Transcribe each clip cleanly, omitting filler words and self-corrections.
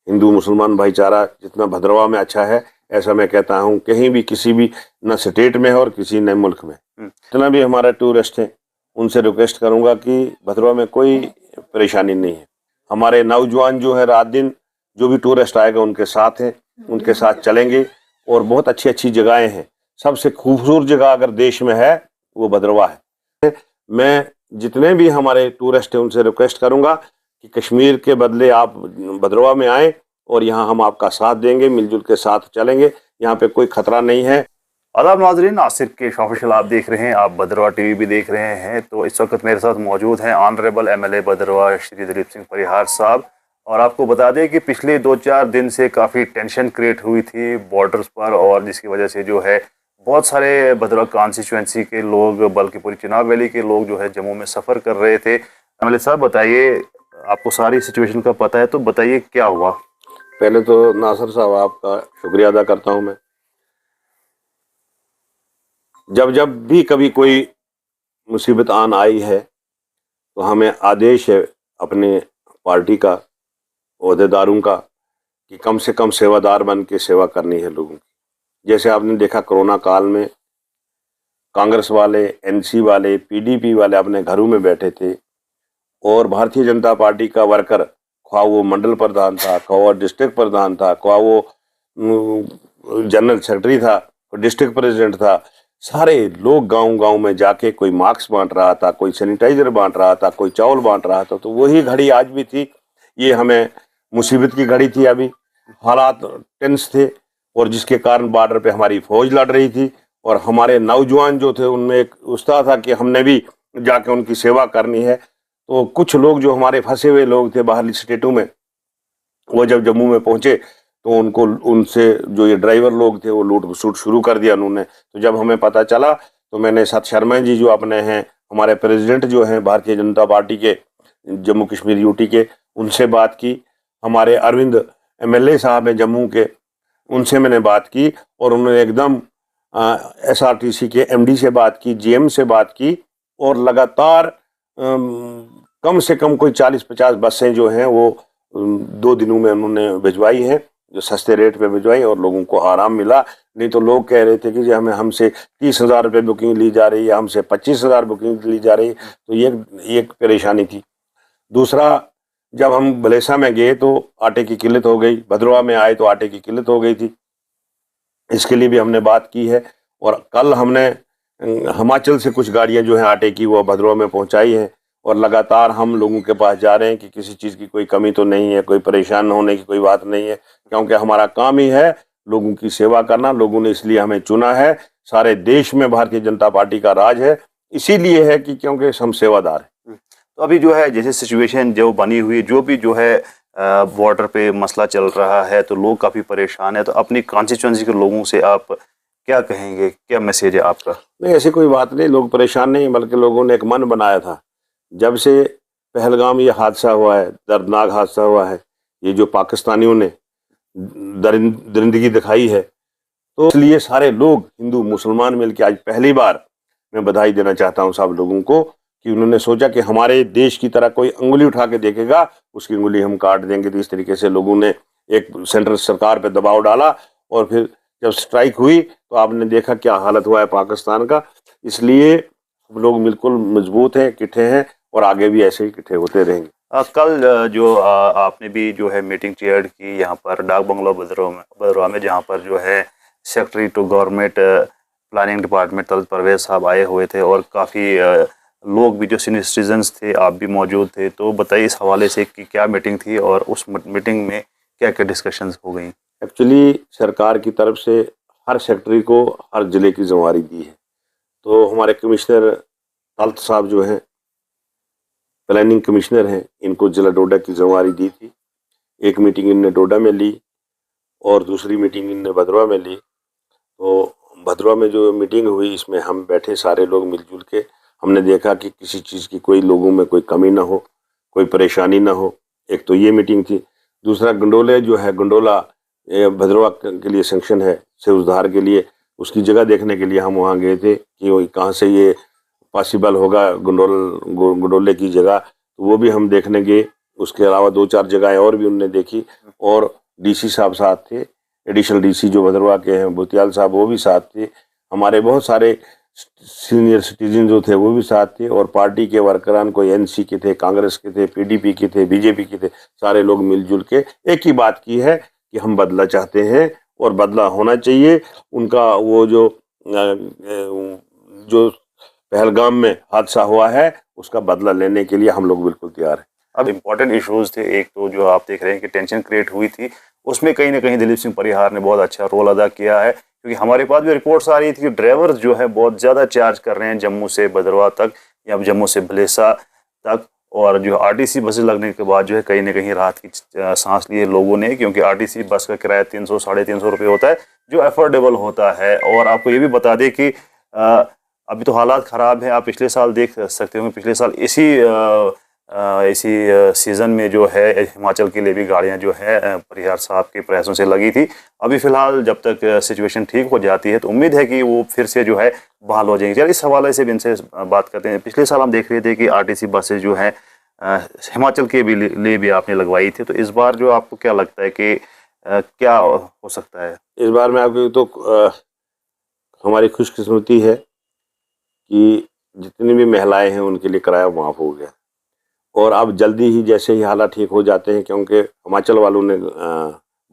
हिंदू मुसलमान भाईचारा जितना भद्रवाह में अच्छा है, ऐसा मैं कहता हूँ कहीं भी किसी भी न स्टेट में है और किसी न मुल्क में। जितना भी हमारा टूरिस्ट है उनसे रिक्वेस्ट करूंगा कि भद्रवाह में कोई परेशानी नहीं है। हमारे नौजवान जो है रात दिन जो भी टूरिस्ट आएगा उनके साथ हैं, उनके साथ चलेंगे और बहुत अच्छी अच्छी जगहें हैं। सबसे खूबसूरत जगह अगर देश में है वो भद्रवाह है। मैं जितने भी हमारे टूरिस्ट हैं उनसे रिक्वेस्ट करूंगा कि कश्मीर के बदले आप भद्रवाह में आए और यहाँ हम आपका साथ देंगे, मिलजुल के साथ चलेंगे। यहाँ पे कोई खतरा नहीं है। आदाब नाजरीन, नासिर के ऑफिशियल आप देख रहे हैं, आप भद्रवाह टीवी भी देख रहे हैं। तो इस वक्त मेरे साथ मौजूद हैं ऑनरेबल एमएलए भद्रवाह श्री दिलीप सिंह परिहार साहब। और आपको बता दें कि पिछले 2-4 दिन से काफ़ी टेंशन क्रिएट हुई थी बॉर्डर्स पर, और जिसकी वजह से जो है बहुत सारे भद्रवाह कॉन्स्टिट्यूएंसी के लोग, बल्कि पूरी चिनाब वैली के लोग जो है जम्मू में सफ़र कर रहे थे। एमएलए साहब बताइए, आपको सारी सिचुएशन का पता है, तो बताइए क्या हुआ। पहले तो नासिर साहब आपका शुक्रिया अदा करता हूँ मैं। जब जब भी कभी कोई मुसीबत आन आई है तो हमें आदेश है अपने पार्टी का, ओहदेदारों का, कि कम से कम सेवादार बन के सेवा करनी है लोगों की। जैसे आपने देखा कोरोना काल में कांग्रेस वाले, एनसी वाले, पीडीपी वाले अपने घरों में बैठे थे और भारतीय जनता पार्टी का वर्कर, ख्वाह वो मंडल प्रधान था, ख्वाह वो डिस्ट्रिक्ट प्रधान था, ख्वाह वो जनरल सेक्रेटरी था, डिस्ट्रिक्ट प्रेसिडेंट था, सारे लोग गांव गांव में जाके कोई मास्क बांट रहा था, कोई सैनिटाइजर बांट रहा था, कोई चावल बांट रहा था। तो वही घड़ी आज भी थी। ये हमें मुसीबत की घड़ी थी, अभी हालात टेंस थे और जिसके कारण बॉर्डर पे हमारी फौज लड़ रही थी और हमारे नौजवान जो थे उनमें एक उत्साह था कि हमने भी जाके उनकी सेवा करनी है। तो कुछ लोग जो हमारे फंसे हुए लोग थे बाहरी स्टेटों में, वो जब जम्मू में पहुंचे तो उनको, उनसे जो ये ड्राइवर लोग थे वो लूट सूट शुरू कर दिया उन्होंने। तो जब हमें पता चला तो मैंने सत शर्मा जी जो अपने हैं, हमारे प्रेसिडेंट जो हैं भारतीय जनता पार्टी के जम्मू कश्मीर यूटी के, उनसे बात की। हमारे अरविंद एमएलए साहब हैं जम्मू के, उनसे मैंने बात की और उन्होंने एकदम एसआरटीसी के एमडी से बात की, जीएम से बात की और लगातार कम से कम कोई 40-50 बसें जो हैं वो 2 दिनों में उन्होंने भिजवाई हैं, जो सस्ते रेट पे भिजवाई और लोगों को आराम मिला। नहीं तो लोग कह रहे थे कि जी हमसे 30,000 रुपये बुकिंग ली जा रही है, हमसे 25,000 बुकिंग ली जा रही है। तो ये एक परेशानी थी। दूसरा, जब हम भलेसा में गए तो आटे की किल्लत हो गई, भद्रवाह में आए तो आटे की किल्लत हो गई थी। इसके लिए भी हमने बात की है और कल हमने हिमाचल से कुछ गाड़ियां जो हैं आटे की वो भद्रवाह में पहुंचाई हैं और लगातार हम लोगों के पास जा रहे हैं कि किसी चीज़ की कोई कमी तो नहीं है, कोई परेशान होने की कोई बात नहीं है, क्योंकि हमारा काम ही है लोगों की सेवा करना। लोगों ने इसलिए हमें चुना है। सारे देश में भारतीय जनता पार्टी का राज है, इसीलिए है कि क्योंकि हम सेवादार हैं। तो अभी जो है जैसे सिचुएशन जो बनी हुई, जो भी जो है बॉर्डर पे मसला चल रहा है, तो लोग काफ़ी परेशान है। तो अपनी कॉन्स्टिट्यूएंसी के लोगों से आप क्या कहेंगे, क्या मैसेज है आपका? नहीं, ऐसी कोई बात नहीं, लोग परेशान नहीं, बल्कि लोगों ने एक मन बनाया था। जब से पहलगाम ये हादसा हुआ है, दर्दनाक हादसा हुआ है, ये जो पाकिस्तानियों ने दरिंदगी दिखाई है, तो इसलिए सारे लोग हिंदू मुसलमान मिलकर आज पहली बार मैं बधाई देना चाहता हूँ सब लोगों को कि उन्होंने सोचा कि हमारे देश की तरह कोई अंगुली उठा के देखेगा, उसकी अंगुली हम काट देंगे। तो इस तरीके से लोगों ने एक सेंट्रल सरकार पे दबाव डाला और फिर जब स्ट्राइक हुई तो आपने देखा क्या हालत हुआ है पाकिस्तान का। इसलिए लोग बिल्कुल मजबूत हैं, इकट्ठे हैं और आगे भी ऐसे ही इकट्ठे होते रहेंगे। कल जो आपने भी जो है मीटिंग चेयर की यहाँ पर डाक बंगला भद्रवाह में, जहाँ पर जो है secretary to government planning department Talat Parvez साहब आए हुए थे और काफ़ी लोग भी जो सीनियर सिटीजन्स थे, आप भी मौजूद थे। तो बताइए इस हवाले से कि क्या मीटिंग थी और उस मीटिंग में क्या क्या डिस्कशंस हो गई? एक्चुअली सरकार की तरफ से हर सेक्रेटरी को हर ज़िले की जिम्मेदारी दी है। तो हमारे कमिश्नर तलत साहब जो हैं, प्लानिंग कमिश्नर हैं, इनको जिला डोडा की जिम्मेदारी दी थी। एक मीटिंग इनने डोडा में ली और दूसरी मीटिंग इनने भद्रवाह में ली। तो भद्रवाह में जो मीटिंग हुई, इसमें हम बैठे सारे लोग मिलजुल के, हमने देखा कि किसी चीज़ की कोई लोगों में कोई कमी ना हो, कोई परेशानी ना हो। एक तो ये मीटिंग थी। दूसरा, गंडोले जो है, गंडोला भद्रवाह के लिए सेंक्शन है से उद्धार के लिए, उसकी जगह देखने के लिए हम वहाँ गए थे कि कहाँ से ये पॉसिबल होगा गंडोले की जगह। तो वो भी हम देखने गए उसके अलावा 2-4 जगहें और भी उनने देखी, और डीसी साहब साथ थे, एडिशनल डीसी जो भद्रवाह के हैं भूतियाल साहब वो भी साथ थे, हमारे बहुत सारे सीनियर सिटीजन जो थे वो भी साथ थे, और पार्टी के वर्करान कोई एनसी के थे, कांग्रेस के थे, पीडीपी के थे, बीजेपी के थे, सारे लोग मिलजुल के एक ही बात की है कि हम बदला चाहते हैं और बदला होना चाहिए। उनका वो जो पहलगाम में हादसा हुआ है उसका बदला लेने के लिए हम लोग बिल्कुल तैयार हैं। अब इम्पोर्टेंट इश्यूज थे, एक तो जो आप देख रहे हैं कि टेंशन क्रिएट हुई थी, उसमें कहीं ना कहीं दिलीप सिंह परिहार ने बहुत अच्छा रोल अदा किया है, क्योंकि हमारे पास भी रिपोर्ट्स आ रही थी कि ड्राइवर जो है बहुत ज़्यादा चार्ज कर रहे हैं जम्मू से भद्रवाह तक या जम्मू से भलेसा तक, और जो आरटीसी बसें लगने के बाद जो है कहीं ना कहीं राहत की सांस लिए लोगों ने, क्योंकि आरटीसी बस का किराया 300 साढ़े 300 रुपये होता है जो अफोर्डेबल होता है। और आपको ये भी बता दें कि अभी तो हालात ख़राब हैं, आप पिछले साल देख सकते हो, पिछले साल इसी सीज़न में जो है हिमाचल के लिए भी गाड़ियां जो है परिहार साहब के प्रयासों से लगी थी। अभी फ़िलहाल जब तक सिचुएशन ठीक हो जाती है तो उम्मीद है कि वो फिर से जो है बहाल हो जाएंगे। चलिए इस हवाले से भी इनसे बात करते हैं। पिछले साल हम देख रहे थे कि आरटीसी बसें जो हैं हिमाचल के भी लिए भी आपने लगवाई थी, तो इस बार जो आपको क्या लगता है कि क्या हो सकता है? इस बार में आपको तो हमारी खुशकिस्मती है कि जितनी भी महिलाएं हैं उनके लिए किराया माफ़ हो गया, और अब जल्दी ही जैसे ही हालात ठीक हो जाते हैं, क्योंकि हिमाचल वालों ने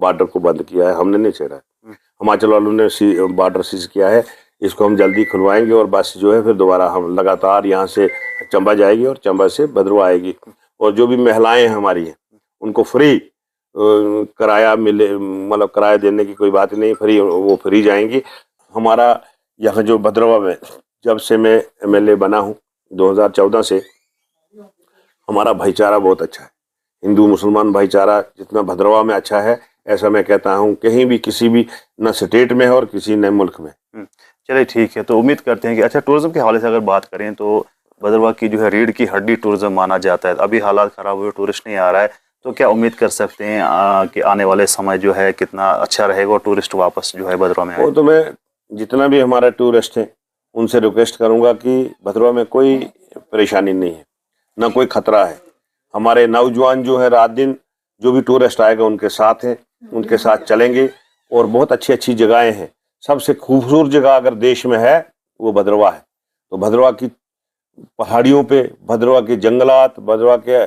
बॉर्डर को बंद किया है, हमने नहीं छेड़ा, हिमाचल वालों ने बॉर्डर सीज किया है, इसको हम जल्दी खुलवाएंगे और बस जो है फिर दोबारा हम लगातार यहाँ से चंबा जाएगी और चंबा से भद्रवाह आएगी। और जो भी महिलाएं हमारी हैं उनको फ्री किराया मिले, मतलब किराया देने की कोई बात नहीं, फ्री वो फ्री जाएंगी। हमारा यहाँ जो भद्रवाह में जब से मैं एमएलए बना हूँ 2014 से, हमारा भाईचारा बहुत अच्छा है। हिंदू मुसलमान भाईचारा जितना भद्रवाह में अच्छा है, ऐसा मैं कहता हूँ कहीं भी किसी भी न स्टेट में है और किसी न मुल्क में। चलिए ठीक है, तो उम्मीद करते हैं कि अच्छा टूरिज्म के हवाले से अगर बात करें तो भद्रवाह की जो है रीढ़ की हड्डी टूरिज्म माना जाता है। अभी हालात ख़राब हुए, टूरिस्ट नहीं आ रहा है, तो क्या उम्मीद कर सकते हैं कि आने वाले समय जो है कितना अच्छा रहेगा और टूरिस्ट वापस जो है भद्रवाह में आए? वो तो मैं जितना भी हमारा टूरिस्ट है उनसे रिक्वेस्ट करूँगा कि भद्रवाह में कोई परेशानी नहीं है, ना कोई खतरा है। हमारे नौजवान जो है रात दिन जो भी टूरिस्ट आएगा उनके साथ हैं, उनके साथ चलेंगे, और बहुत अच्छी अच्छी जगहें हैं। सबसे खूबसूरत जगह अगर देश में है वो भद्रवाह है। तो भद्रवाह की पहाड़ियों पे, भद्रवाह के जंगलात, भद्रवाह के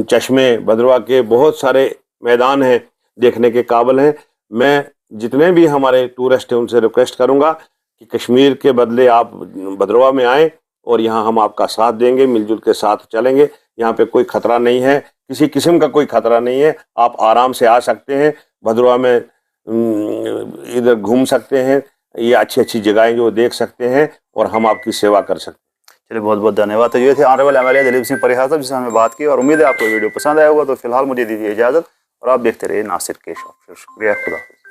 चश्मे, भद्रवाह के बहुत सारे मैदान हैं देखने के काबिल हैं। मैं जितने भी हमारे टूरिस्ट हैं उनसे रिक्वेस्ट करूंगा कि कश्मीर के बदले आप भद्रवाह में आएँ और यहाँ हम आपका साथ देंगे, मिलजुल के साथ चलेंगे। यहाँ पे कोई खतरा नहीं है, किसी किस्म का कोई खतरा नहीं है। आप आराम से आ सकते हैं भद्रवाह में, इधर घूम सकते हैं, ये अच्छी अच्छी जगहें जो देख सकते हैं और हम आपकी सेवा कर सकते हैं। चलिए बहुत बहुत धन्यवाद। तो ये थे ऑनरेबल एमएलए दिलीप सिंह परिहार साहब जिससे हमने बात की, और उम्मीद है आपको वीडियो पसंद आया होगा। तो फिलहाल मुझे दीजिए इजाज़त और आप देखते रहिए नासिर के शो। शुक्रिया, खुदा हाफिज़।